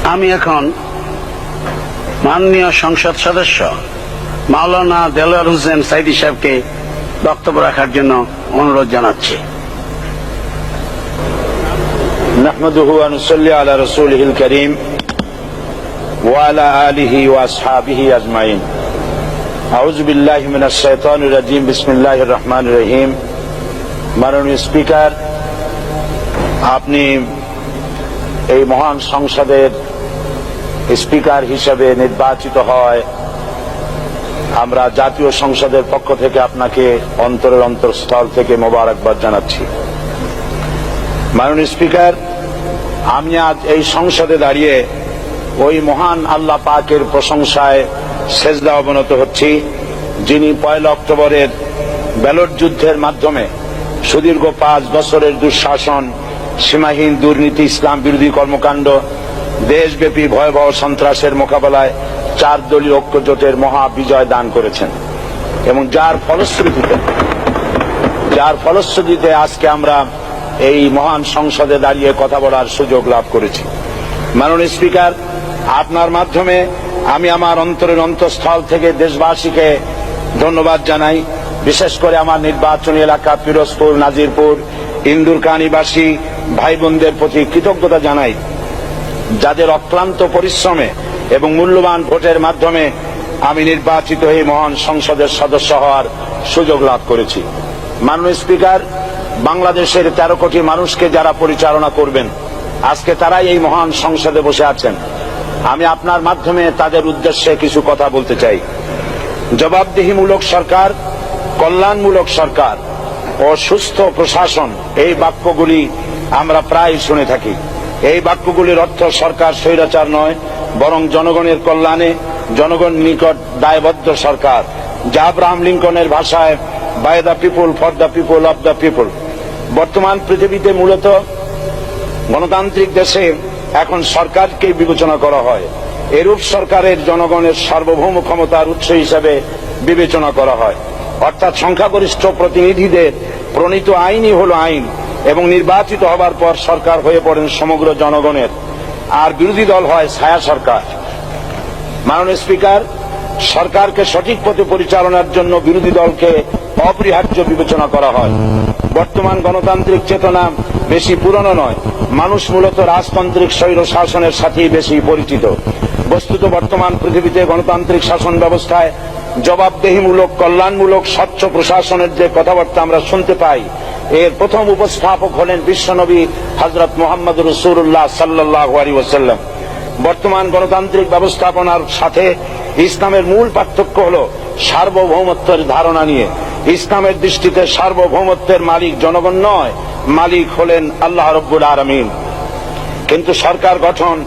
আমি এখন মাননীয় সংসদ সদস্য মাওলানা দেলোয়ার হোসেন সাইদি সাহেবকে বক্তব্য রাখার জন্য অনুরোধ জানাচ্ছি। নাহমাদুহু ওয়া নুসাল্লি আলা রাসূলিহিল কারীম ওয়া আলা আলিহি ওয়া আসহাবিহি আজমাইন। আউযু বিল্লাহি মিনাশ শাইতানির রাজীম। বিসমিল্লাহির রহমানির রহিম। মাননীয় স্পিকার, আপনি এই মহান সংসদের স্পিকার হিসেবে নির্বাচিত হয় আমরা জাতীয় সংসদের পক্ষ থেকে আপনাকে অন্তরের অন্তঃস্থল থেকে মোবারকবাদ জানাচ্ছি। মাননীয় স্পিকার, আমি আজ এই সংসদে দাঁড়িয়ে ওই মহান আল্লাহ পাকের প্রশংসায় সেজদা অবনত হচ্ছি, যিনি 1 অক্টোবরের ব্যালট যুদ্ধের মাধ্যমে সুদীর্ঘ 5 বছরের দুঃশাসন, সীমাহীন দুর্নীতি, ইসলাম বিরোধী কর্মকাণ্ড, দেশব্যাপী ভয়াবহ সন্ত্রাসের মোকাবেলায় 4 দলীয় ঐক্য জোটের মহা বিজয় দান করেছেন এবং যার ফলশ্রুতিতে আজকে আমরা এই মহান সংসদে দাঁড়িয়ে কথা বলার সুযোগ লাভ করেছি। মাননীয় স্পিকার, আপনার মাধ্যমে আমি আমার অন্তরের অন্তঃস্থল থেকে দেশবাসীকে ধন্যবাদ জানাই। বিশেষ করে আমার নির্বাচনী এলাকা পিরোজপুর, নাজিরপুর, ইন্দুরকানীবাসী ভাই বোনদের প্রতি কৃতজ্ঞতা জানাই, যাদের অক্লান্ত পরিশ্রমে এবং মূল্যবান ভোটের মাধ্যমে আমি নির্বাচিত হয়ে মহান সংসদের সদস্য হওয়ার সুযোগ লাভ করেছি। মাননীয় স্পিকার, বাংলাদেশের 13 কোটি মানুষকে যারা পরিচালনা করবেন, আজকে তারাই এই মহান সংসদে বসে আছেন। আমি আপনার মাধ্যমে তাদের উদ্দেশ্যে কিছু কথা বলতে চাই। জবাবদিহিমূলক সরকার, কল্যাণমূলক সরকার ও সুস্থ প্রশাসন, এই বাক্যগুলি আমরা প্রায় শুনে থাকি। এই বাক্যগুলির অর্থ সরকার স্বৈরাচার নয়, বরং জনগণের কল্যাণে জনগণ নিকট দায়বদ্ধ সরকার, যা আব্রাহাম লিঙ্কনের ভাষায় by the people, for the people, of the people. বর্তমান পৃথিবীতে মূলত গণতান্ত্রিক দেশে এখন সরকারকে বিবেচনা করা হয়। এরূপ সরকারের জনগণের সার্বভৌম ক্ষমতার উৎস হিসেবে বিবেচনা করা হয়, অর্থাৎ সংখ্যাগরিষ্ঠ প্রতিনিধিদের প্রণীত আইনই হল আইন এবং নির্বাচিত হবার পর সরকার হয়ে পড়েন সমগ্র জনগণের, আর বিরোধী দল হয় ছায়া সরকার। মাননীয় স্পিকার, সরকারকে সঠিক পথে পরিচালনার জন্য বিরোধী দলকে অপরিহার্য বিবেচনা করা হয়। বর্তমান গণতান্ত্রিক চেতনা বেশি পুরনো নয়, মানুষ মূলত রাজতান্ত্রিক স্বৈর শাসনের সাথেই বেশি পরিচিত। বস্তুত বর্তমান পৃথিবীতে গণতান্ত্রিক শাসন ব্যবস্থায় জবাবদিহিমূলক, কল্যাণমূলক, স্বচ্ছ প্রশাসনের যে কথাবার্তা আমরা শুনতে পাই, এর প্রথম উপস্থাপক হলেন বিশ্বনবী হযরত মুহাম্মদ রাসূলুল্লাহ সাল্লাল্লাহু আলাইহি ওয়াসাল্লাম। বর্তমান গণতান্ত্রিক ব্যবস্থাপনার সাথে ইসলামের মূল পার্থক্য হল সার্বভৌমত্বের ধারণা নিয়ে। ইসলামের দৃষ্টিতে সার্বভৌমত্বের মালিক জনগণ নয়, মালিক হলেন আল্লাহ রাব্বুল আলামিন। কিন্তু সরকার গঠন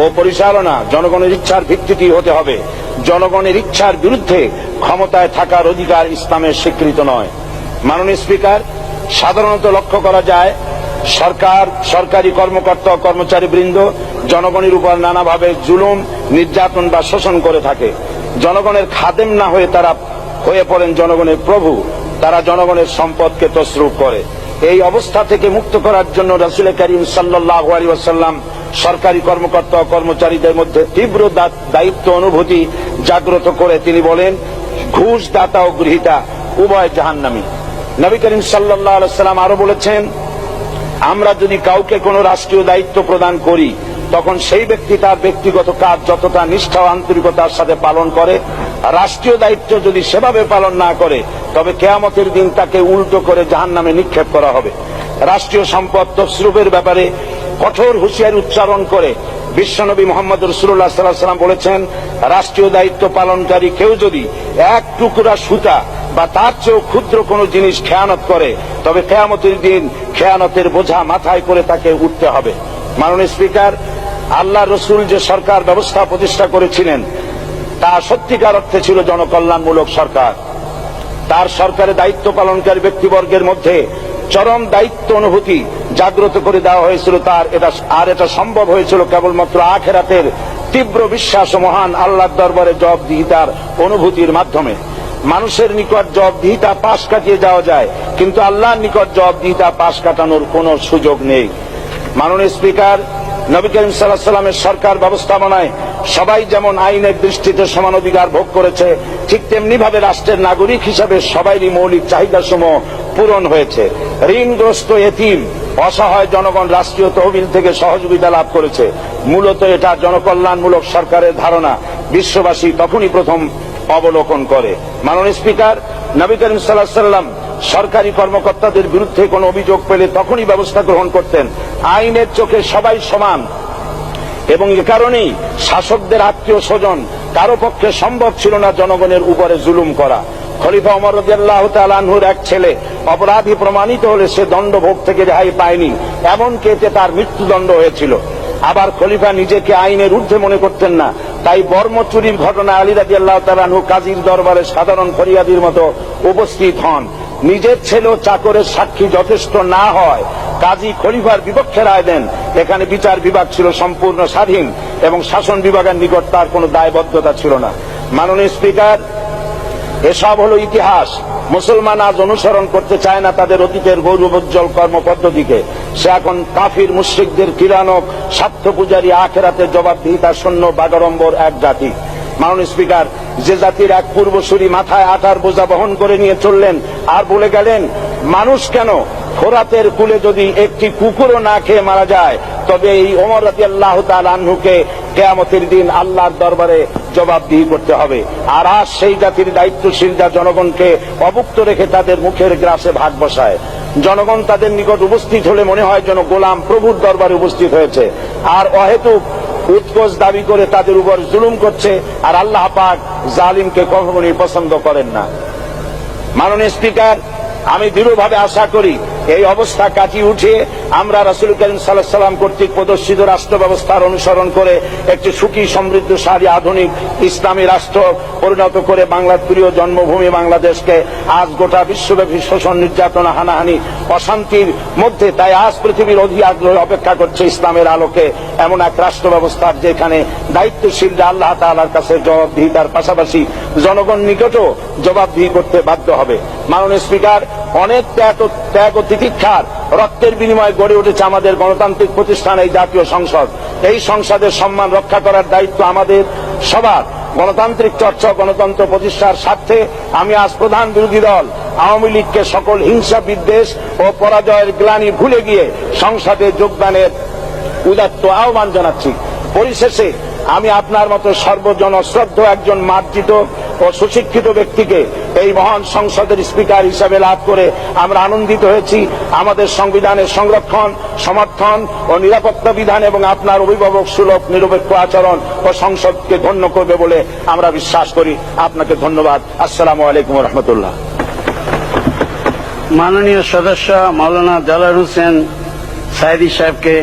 ও পরিচালনা জনগণের ইচ্ছার ভিত্তিতেই হতে হবে। জনগণের ইচ্ছার বিরুদ্ধে ক্ষমতায় থাকার অধিকার ইসলামের স্বীকৃত নয়। মাননীয় স্পিকার, সাধারণত লক্ষ্য করা যায় সরকার, সরকারি কর্মকর্তা ও কর্মচারীবৃন্দ জনগণের উপর নানাভাবে জুলুম, নির্যাতন বা শোষণ করে থাকে। জনগণের খাদেম না হয়ে তারা হয়ে পড়েন জনগণের প্রভু। তারা জনগণের সম্পদকে তসরুপ করে। এই অবস্থা থেকে মুক্ত করার জন্য রাসূল করিম সাল্লাল্লাহু আলাইহি ওয়াসাল্লাম সরকারি কর্মকর্তা ও কর্মচারীদের মধ্যে তীব্র দায়িত্ব অনুভূতি জাগ্রত করে তিনি বলেন, ঘুষ দাতা ও গৃহীতা উভয় জাহান্নামী। নবী করিম সাল্লাল্লাহু আলাইহি ওয়াসাল্লাম আরো বলেছেন, আমরা যদি কাউকে কোনো রাষ্ট্রীয় দায়িত্ব প্রদান করি, তখন সেই ব্যক্তি তার ব্যক্তিগত কাজ যতটা নিষ্ঠা ও আন্তরিকতার সাথে পালন করে, রাষ্ট্রীয় দায়িত্ব যদি সেভাবে পালন না করে, তবে কিয়ামতের দিন তাকে উল্টো করে জাহান্নামে নিক্ষেপ করা হবে। রাষ্ট্রীয় সম্পদ তসরুপের ব্যাপারে কঠোর হুঁশিয়ারি উচ্চারণ করে বিশ্বনবী মুহাম্মদ রাসূলুল্লাহ সাল্লাল্লাহু আলাইহি ওয়াসাল্লাম বলেছেন, রাষ্ট্রীয় দায়িত্ব পালনকারী কেউ যদি 1 টুকরা সুতা বা তার চেয়েও ক্ষুদ্র কোনো জিনিস খেয়ানত করে, তবে কিয়ামতের দিন খেয়ানতের বোঝা মাথায় করে তাকে উঠতে হবে। মাননীয় স্পিকার, আল্লাহ রসুল যে সরকার ব্যবস্থা প্রতিষ্ঠা করেছিলেন, তা সত্যিকার অর্থে ছিল জনকল্যাণমূলক সরকার। তার সরকারের দায়িত্ব পালনকারী ব্যক্তিবর্গের মধ্যে চরম দায়িত্ব অনুভূতি জাগ্রত করে দেওয়া হয়েছিল। এটা সম্ভব হয়েছিল কেবলমাত্র আখিরাতের তীব্র বিশ্বাস ও মহান আল্লাহর দরবারে জবাবদিহিতার অনুভূতির মাধ্যমে। মানুষের নিকট জবাবদিহিতা পাশ কাটিয়ে যাওয়া যায়, কিন্তু আল্লাহর নিকট জবাবদিহিতা পাশ কাটানোর কোনো সুযোগ নেই। মাননীয় স্পিকার, নবী করিম সাল্লাল্লাহু আলাইহি সাল্লামের সরকার ব্যবস্থাপনায় সবাই যেমন আইনের দৃষ্টিতে সমান অধিকার ভোগ করেছে, ঠিক তেমনি ভাবে রাষ্ট্রের নাগরিক হিসাবে সবারই মৌলিক চাহিদাসমূহ পূরণ হয়েছে। ঋণগ্রস্ত এতিম অসহায় জনগণ রাষ্ট্রীয় তহবিল থেকে সহযোগিতা লাভ করেছে। মূলত এটা জনকল্যাণমূলক সরকারের ধারণা বিশ্ববাসী তখনই প্রথম অবলোকন করে। মাননীয় স্পিকার, নবী করিম সাল্লাল্লাহু আলাইহি সাল্লাম সরকারি কর্মকর্তাদের বিরুদ্ধে কোনো অভিযোগ পেলে তখনই ব্যবস্থা গ্রহণ করতেন। আইনের চোখে সবাই সমান এবং এ কারণেই শাসকদের আত্মীয় স্বজন কারো পক্ষে সম্ভব ছিল না জনগণের উপরে জুলুম করা। খলিফা ওমর রাদিয়াল্লাহু তাআলা আনহুর এক ছেলে অপরাধী প্রমাণিত হলে সে দণ্ডভোগ থেকে রেহাই পায়নি, এমনকি এতে তার মৃত্যুদণ্ড হয়েছিল। আবার খলিফা নিজেকে আইনের ঊর্ধ্বে মনে করতেন না, তাই বর্ম চুরির ঘটনা আলী রাদিয়াল্লাহু তাআলা আনহু কাজীর দরবারে সাধারণ ফরিয়াদির মতো উপস্থিত হন। নিজের ছেলে ও চাকরের সাক্ষী যথেষ্ট না হয় কাজী খলিফার বিপক্ষে রায় দেন। এখানে বিচার বিভাগ ছিল সম্পূর্ণ স্বাধীন এবং শাসন বিভাগের নিকট তার কোনো দায়বদ্ধতা ছিল না। মাননীয় স্পিকার, এসব হলো ইতিহাস। মুসলমান আজ অনুসরণ করতে চায় না তাদের অতীতের গৌরবোজ্জ্বল কর্মপদ্ধতিকে। সে এখন কাফির মুশরিকদের কিরানক স্বার্থ পূজারী আখেরাতে জবাবদিহিতা শূন্য বাগাড়ম্বর এক জাতি। মাননীয় স্পিকার, যে জাতির এক পূর্বসূরি মাথায় আটার বোঝা বহন করে নিয়ে চললেন আর বলে গেলেন, মানুষ কেন, ফোরাতের কূলে যদি একটি কুকুরও না খেয়ে মারা যায় তবে এই ওমর রাদিয়াল্লাহু তাআলা আনহুকে কিয়ামতের দিন আল্লাহর দরবারে জবাবদিহি করতে হবে। আর আজ সেই জাতির দায়িত্বশীলরা জনগণকে অভুক্ত রেখে তাদের মুখের গ্রাসে ভাগ বসায়। জনগণ তাদের নিকট উপস্থিত হলে মনে হয় যেন গোলাম প্রভুর দরবারে উপস্থিত হয়েছে, আর অহেতুক উৎকোচ দাবি করে তাদের উপর জুলুম করছে। আর আল্লাহ পাক জালিমকে কখনোই পছন্দ করেন না। মাননীয় স্পিকার, আমি দৃঢ়ভাবে আশা করি এই অবস্থা কাটিয়ে উঠিয়ে আমরা রাসূল করিম সাল্লাল্লাহু আলাইহি সাল্লাম কর্তৃক প্রদর্শিত রাষ্ট্র ব্যবস্থার অনুসরণ করে একটি সুখী সমৃদ্ধশালী আধুনিক ইসলামী রাষ্ট্র পরিণত করে বাংলার প্রিয় জন্মভূমি বাংলাদেশকে আজ গোটা বিশ্বব্যাপী শোষণ, নির্যাতন, হানাহানি, অশান্তির মধ্যে, তাই আজ পৃথিবীর অধীর আগ্রহে অপেক্ষা করছে ইসলামের আলোকে এমন এক রাষ্ট্র ব্যবস্থার যেখানে দায়িত্বশীলরা আল্লাহ তাআলার কাছে জবাবদিহিতার পাশাপাশি জনগণ নিকটও জবাবদিহি করতে বাধ্য হবে। মাননীয় স্পিকার, অনেক ত্যাগ ও তিতিক্ষার রক্তের বিনিময়ে গড়ে উঠেছে আমাদের গণতান্ত্রিক প্রতিষ্ঠান এই জাতীয় সংসদ। এই সংসদের সম্মান রক্ষা করার দায়িত্ব আমাদের সবার। গণতান্ত্রিক চর্চা, গণতন্ত্র প্রতিষ্ঠার স্বার্থে আমি আজ প্রধান বিরোধী দল আওয়ামী লীগকে সকল হিংসা, বিদ্বেষ ও পরাজয়ের গ্লানি ভুলে গিয়ে সংসদে যোগদানের উদাত্ত আহ্বান জানাচ্ছি। পরিশেষে আমি আপনার মতো সর্বজনশ্রদ্ধ একজন মার্জিত ও সুশিক্ষিত ব্যক্তিকে এই মহান সংসদের স্পিকার হিসাবে লাভ করে আমরা আনন্দিত হয়েছি। আমাদের সংবিধানের সংরক্ষণ, সমর্থন ও নিরাপত্তা বিধান এবং আপনার অভিভাবক সুলভ নিরপেক্ষ আচরণ ও সংসদকে ধন্য করবে বলে আমরা বিশ্বাস করি। আপনাকে ধন্যবাদ। আসসালামু আলাইকুম ওয়া রাহমাতুল্লাহ। মাননীয় সদস্য মাওলানা দেলোয়ার হোসেন সাঈদী সাহেবকে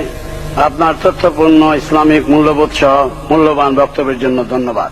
আপনার তথ্যপূর্ণ ইসলামিক মূল্যবোধ সহ মূল্যবান বক্তব্যের জন্য ধন্যবাদ।